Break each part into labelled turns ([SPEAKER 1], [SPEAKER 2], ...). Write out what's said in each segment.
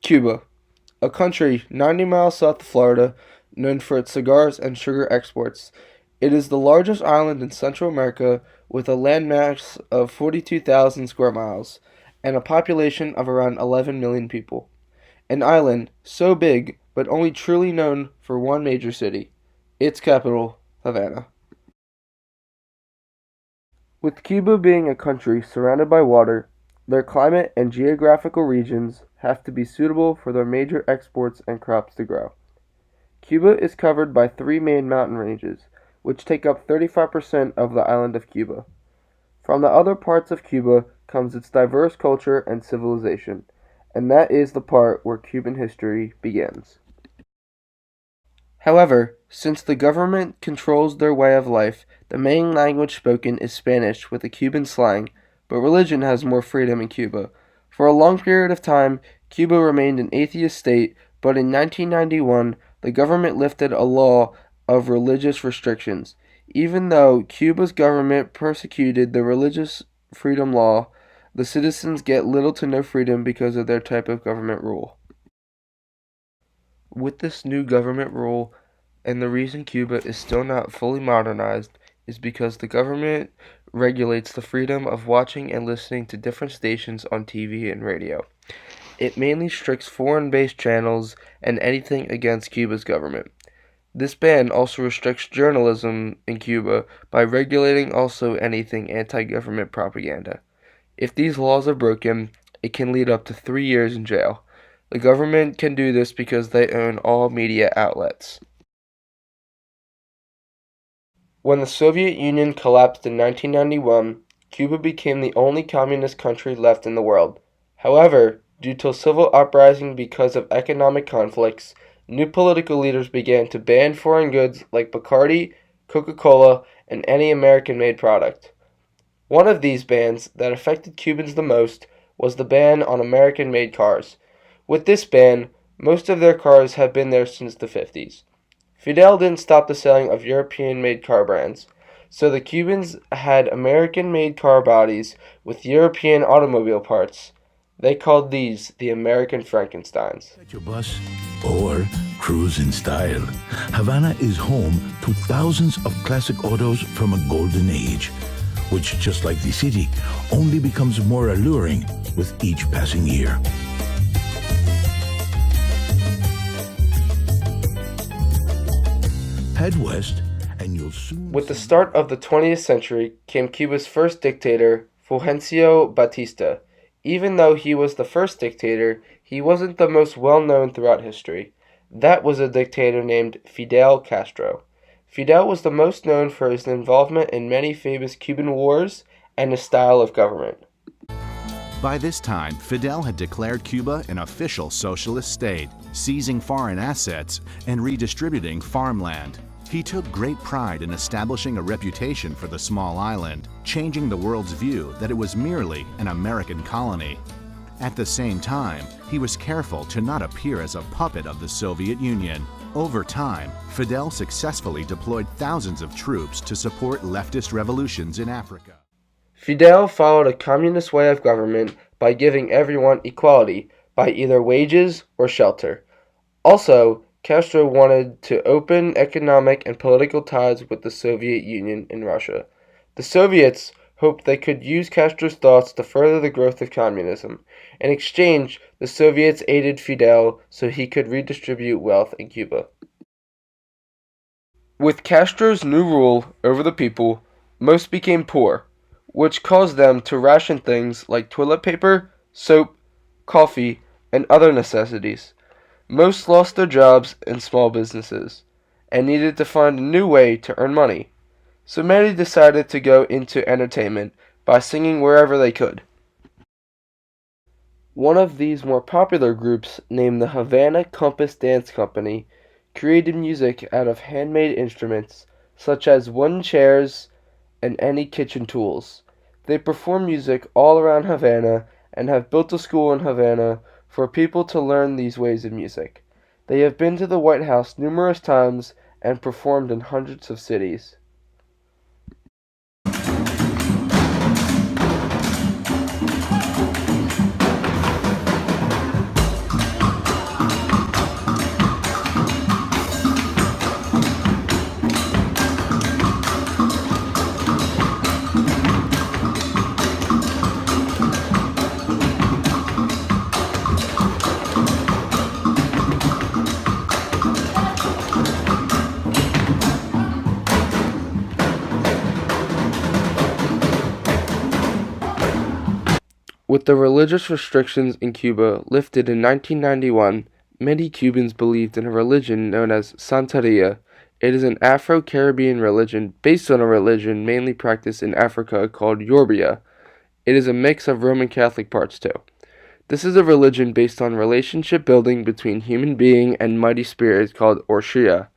[SPEAKER 1] Cuba, a country 90 miles south of Florida, known for its cigars and sugar exports. It is the largest island in Central America with a landmass of 42,000 square miles and a population of around 11 million people. An island so big but only truly known for one major city, its capital, Havana. With Cuba being a country surrounded by water, their climate and geographical regions have to be suitable for their major exports and crops to grow. Cuba is covered by three main mountain ranges, which take up 35% of the island of Cuba. From the other parts of Cuba comes its diverse culture and civilization, and that is the part where Cuban history begins. However, since the government controls their way of life, the main language spoken is Spanish with a Cuban slang, but religion has more freedom in Cuba. For a long period of time, Cuba remained an atheist state, but in 1991, the government lifted a law of religious restrictions. Even though Cuba's government persecuted the religious freedom law, the citizens get little to no freedom because of their type of government rule. With this new government rule, and the reason Cuba is still not fully modernized, is because the government regulates the freedom of watching and listening to different stations on TV and radio. It mainly restricts foreign-based channels and anything against Cuba's government. This ban also restricts journalism in Cuba by regulating also anything anti-government propaganda. If these laws are broken, it can lead up to 3 years in jail. The government can do this because they own all media outlets. When the Soviet Union collapsed in 1991, Cuba became the only communist country left in the world. However, due to a civil uprising because of economic conflicts, new political leaders began to ban foreign goods like Bacardi, Coca-Cola, and any American-made product. One of these bans that affected Cubans the most was the ban on American-made cars. With this ban, most of their cars have been there since the 50s. Fidel didn't stop the selling of European-made car brands, so the Cubans had American-made car bodies with European automobile parts. They called these the American Frankensteins.
[SPEAKER 2] At your bus or cruise in style, Havana is home to thousands of classic autos from a golden age, which, just like the city, only becomes more alluring with each passing year. Head west, and you'll soon...
[SPEAKER 1] With the start of the 20th century came Cuba's first dictator, Fulgencio Batista. Even though he was the first dictator, he wasn't the most well-known throughout history. That was a dictator named Fidel Castro. Fidel was the most known for his involvement in many famous Cuban wars and his style of government.
[SPEAKER 3] By this time, Fidel had declared Cuba an official socialist state, seizing foreign assets and redistributing farmland. He took great pride in establishing a reputation for the small island, changing the world's view that it was merely an American colony. At the same time, he was careful to not appear as a puppet of the Soviet Union. Over time, Fidel successfully deployed thousands of troops to support leftist revolutions in Africa.
[SPEAKER 1] Fidel followed a communist way of government by giving everyone equality by either wages or shelter. Also, Castro wanted to open economic and political ties with the Soviet Union and Russia. The Soviets hoped they could use Castro's thoughts to further the growth of communism. In exchange, the Soviets aided Fidel so he could redistribute wealth in Cuba. With Castro's new rule over the people, most became poor, which caused them to ration things like toilet paper, soap, coffee, and other necessities. Most lost their jobs in small businesses and needed to find a new way to earn money. So many decided to go into entertainment by singing wherever they could. One of these more popular groups, named the Havana Compass Dance Company, created music out of handmade instruments such as wooden chairs and any kitchen tools. They perform music all around Havana and have built a school in Havana for people to learn these ways of music. They have been to the White House numerous times and performed in hundreds of cities. the religious restrictions in Cuba lifted in 1991, many Cubans believed in a religion known as Santeria. It is an Afro-Caribbean religion based on a religion mainly practiced in Africa called Yoruba. It is a mix of Roman Catholic parts too. This is a religion based on relationship building between human being and mighty spirit called Orshia,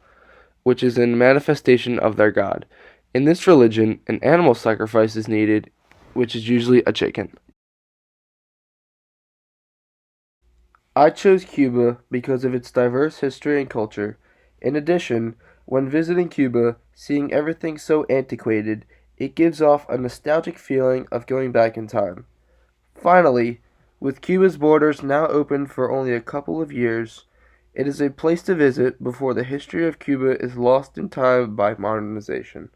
[SPEAKER 1] which is a manifestation of their god. In this religion, an animal sacrifice is needed, which is usually a chicken. I chose Cuba because of its diverse history and culture. In addition, when visiting Cuba, seeing everything so antiquated, it gives off a nostalgic feeling of going back in time. Finally, with Cuba's borders now open for only a couple of years, it is a place to visit before the history of Cuba is lost in time by modernization.